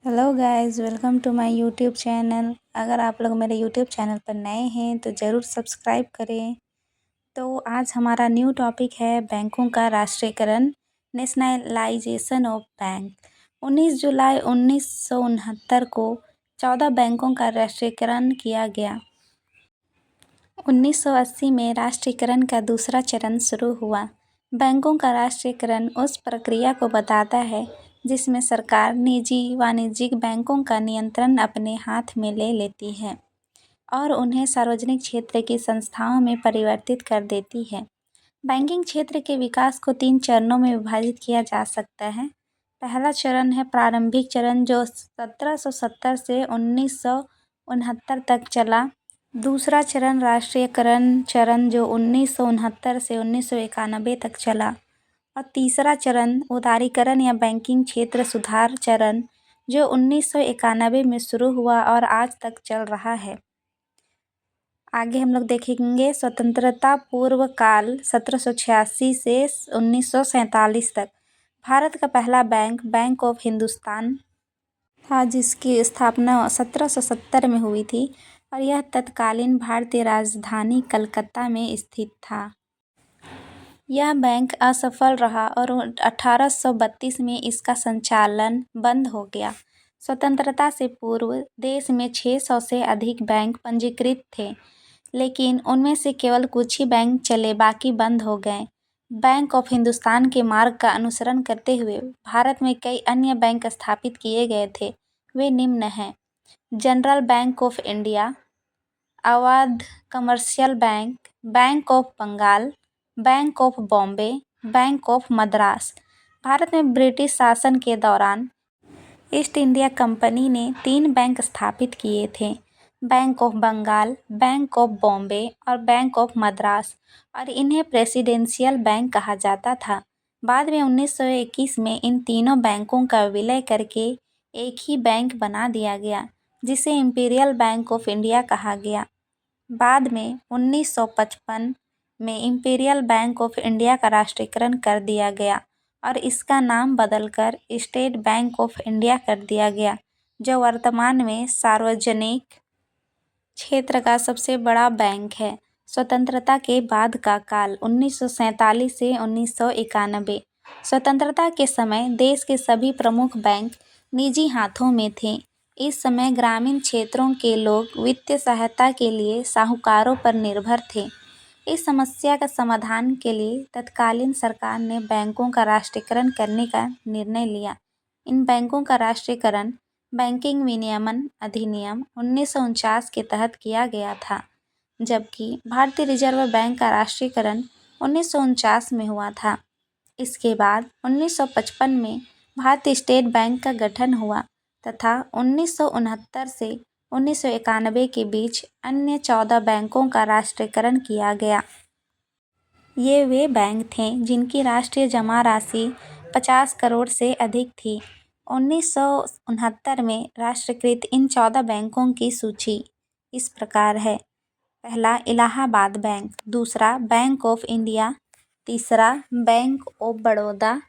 Hello guys, welcome to my YouTube channel. अगर आप लोग मेरे यूट्यूब चैनल पर नए हैं तो ज़रूर सब्सक्राइब करें। तो आज हमारा न्यू टॉपिक है बैंकों का राष्ट्रीयकरण, नेशनलाइजेशन ऑफ बैंक। 19 जुलाई 1969 को 14 बैंकों का राष्ट्रीयकरण किया गया। 1980 में राष्ट्रीयकरण का दूसरा चरण शुरू हुआ। बैंकों का राष्ट्रीयकरण उस प्रक्रिया को बताता है जिसमें सरकार निजी वाणिज्यिक बैंकों का नियंत्रण अपने हाथ में ले लेती है और उन्हें सार्वजनिक क्षेत्र की संस्थाओं में परिवर्तित कर देती है। बैंकिंग क्षेत्र के विकास को 3 चरणों में विभाजित किया जा सकता है। पहला चरण है प्रारंभिक चरण, जो 1770 से 1969 तक चला। दूसरा चरण राष्ट्रीयकरण चरण, जो 1969 से 1991 तक चला। और तीसरा चरण उदारीकरण या बैंकिंग क्षेत्र सुधार चरण, जो 1991 में शुरू हुआ और आज तक चल रहा है। आगे हम लोग देखेंगे स्वतंत्रता पूर्व काल 1786 से 1947 तक। भारत का पहला बैंक बैंक ऑफ हिंदुस्तान था, जिसकी स्थापना 1770 में हुई थी और यह तत्कालीन भारतीय राजधानी कलकत्ता में स्थित था। यह बैंक असफल रहा और 1832 में इसका संचालन बंद हो गया। स्वतंत्रता से पूर्व देश में 600 से अधिक बैंक पंजीकृत थे, लेकिन उनमें से केवल कुछ ही बैंक चले, बाकी बंद हो गए। बैंक ऑफ हिंदुस्तान के मार्ग का अनुसरण करते हुए भारत में कई अन्य बैंक स्थापित किए गए थे। वे निम्न हैं: general bank of India, Awadh commercial bank, bank of Bengal, bank of Bombay, bank of Madras. Bharat में ब्रिटिश शासन के दौरान ईस्ट इंडिया कंपनी ने 3 बैंक स्थापित किए थे: bank of Bengal, bank of Bombay और बैंक ऑफ मद्रास, और इन्हें प्रेसिडेंशियल बैंक कहा जाता था। बाद में 1921 में इन तीनों बैंकों का विलय करके एक ही बैंक बना दिया गया, जिसे इंपीरियल बैंक ऑफ इंडिया कहा गया। बाद में 1955 में इंपीरियल बैंक ऑफ इंडिया का राष्ट्रीयकरण कर दिया गया और इसका नाम बदलकर स्टेट बैंक ऑफ इंडिया कर दिया गया, जो वर्तमान में सार्वजनिक क्षेत्र का सबसे बड़ा बैंक है। स्वतंत्रता के बाद का काल 1947 से 1991। स्वतंत्रता के समय देश के सभी प्रमुख बैंक निजी हाथों में थे। इस समय ग्रामीण क्षेत्रों के लोग वित्तीय सहायता के लिए साहूकारों पर निर्भर थे। इस समस्या का समाधान के लिए तत्कालीन सरकार ने बैंकों का राष्ट्रीयकरण करने का निर्णय लिया। इन बैंकों का राष्ट्रीयकरण बैंकिंग विनियमन अधिनियम 1949 के तहत किया गया था, जबकि भारतीय रिजर्व बैंक का राष्ट्रीयकरण 1949 में हुआ था। इसके बाद 1955 में भारतीय स्टेट बैंक का गठन हुआ तथा 1969 से 1991 के बीच अन्य 14 बैंकों का राष्ट्रीयकरण किया गया। ये वे बैंक थे जिनकी राष्ट्रीय जमा राशि 50 करोड़ से अधिक थी। 1969 में राष्ट्रीयकृत इन 14 बैंकों की सूची इस प्रकार है: पहला इलाहाबाद बैंक, दूसरा बैंक ऑफ इंडिया, तीसरा बैंक ऑफ बड़ौदा,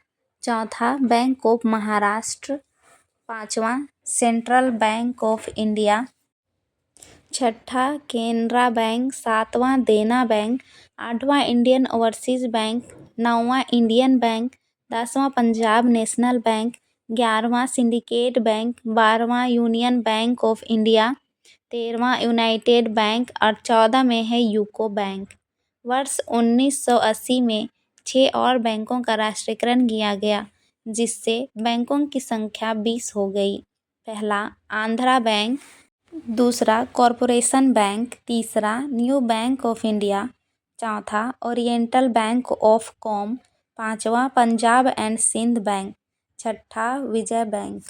चौथा बैंक ऑफ महाराष्ट्र, पांचवा सेंट्रल बैंक ऑफ इंडिया, छठा केनरा बैंक, सातवां देना बैंक, आठवां इंडियन ओवरसीज बैंक, नौवां इंडियन बैंक, 10वां पंजाब नेशनल बैंक, 11वां सिंडिकेट बैंक, 12वां यूनियन बैंक ऑफ इंडिया, 13वां यूनाइटेड बैंक और 14 में है यूको बैंक। वर्ष 1980 में 6 और बैंकों का राष्ट्रीयकरण किया गया, जिससे बैंकों की संख्या 20 हो गई। पहला आंध्रा बैंक, दूसरा कॉरपोरेशन बैंक, तीसरा न्यू बैंक ऑफ इंडिया, चौथा ओरिएंटल बैंक ऑफ कॉम, पांचवा पंजाब एंड सिंध बैंक, छठा विजय बैंक।